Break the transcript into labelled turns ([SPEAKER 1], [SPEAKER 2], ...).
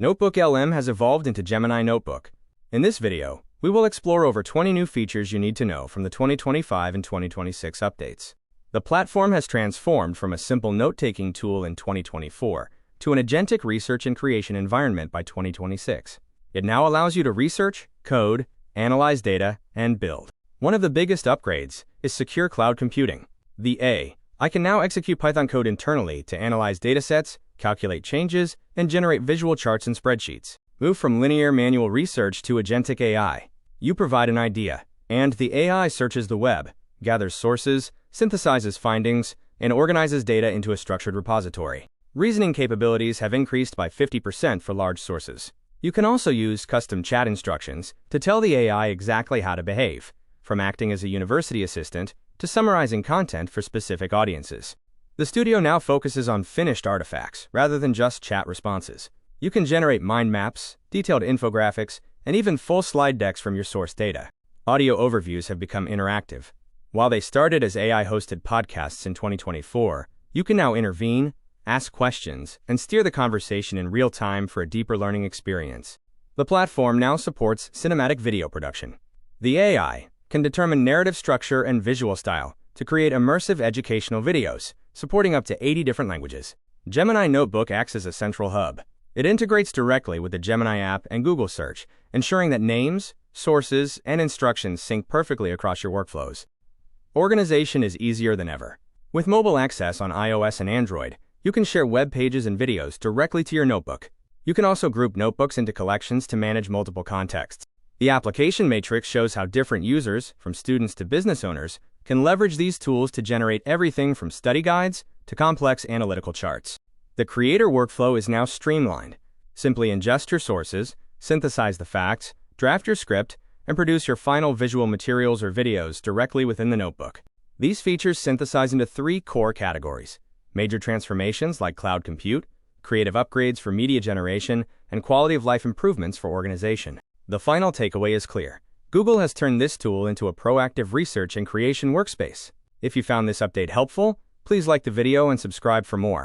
[SPEAKER 1] NotebookLM has evolved into Gemini Notebook. In this video, we will explore over 20 new features you need to know from the 2025 and 2026 updates. The platform has transformed from a simple note-taking tool in 2024 to an agentic research and creation environment by 2026. It now allows you to research, code, analyze data, and build. One of the biggest upgrades is secure cloud computing. I can now execute Python code internally to analyze datasets, calculate changes, and generate visual charts and spreadsheets. Move from linear manual research to agentic AI. You provide an idea, and the AI searches the web, gathers sources, synthesizes findings, and organizes data into a structured repository. Reasoning capabilities have increased by 50% for large sources. You can also use custom chat instructions to tell the AI exactly how to behave, from acting as a university assistant to summarizing content for specific audiences. The studio now focuses on finished artifacts rather than just chat responses. You can generate mind maps, detailed infographics, and even full slide decks from your source data. Audio overviews have become interactive. While they started as AI-hosted podcasts in 2024, you can now intervene, ask questions, and steer the conversation in real time for a deeper learning experience. The platform now supports cinematic video production. The AI can determine narrative structure and visual style to create immersive educational videos, supporting up to 80 different languages. Gemini Notebook acts as a central hub. It integrates directly with the Gemini app and Google Search, ensuring that names, sources, and instructions sync perfectly across your workflows. Organization is easier than ever. With mobile access on iOS and Android, you can share web pages and videos directly to your notebook. You can also group notebooks into collections to manage multiple contexts. The application matrix shows how different users, from students to business owners, can leverage these tools to generate everything from study guides to complex analytical charts. The creator workflow is now streamlined. Simply ingest your sources, synthesize the facts, draft your script, and produce your final visual materials or videos directly within the notebook. These features synthesize into 3 core categories: major transformations like cloud compute, creative upgrades for media generation, and quality of life improvements for organization. The final takeaway is clear. Google has turned this tool into a proactive research and creation workspace. If you found this update helpful, please like the video and subscribe for more.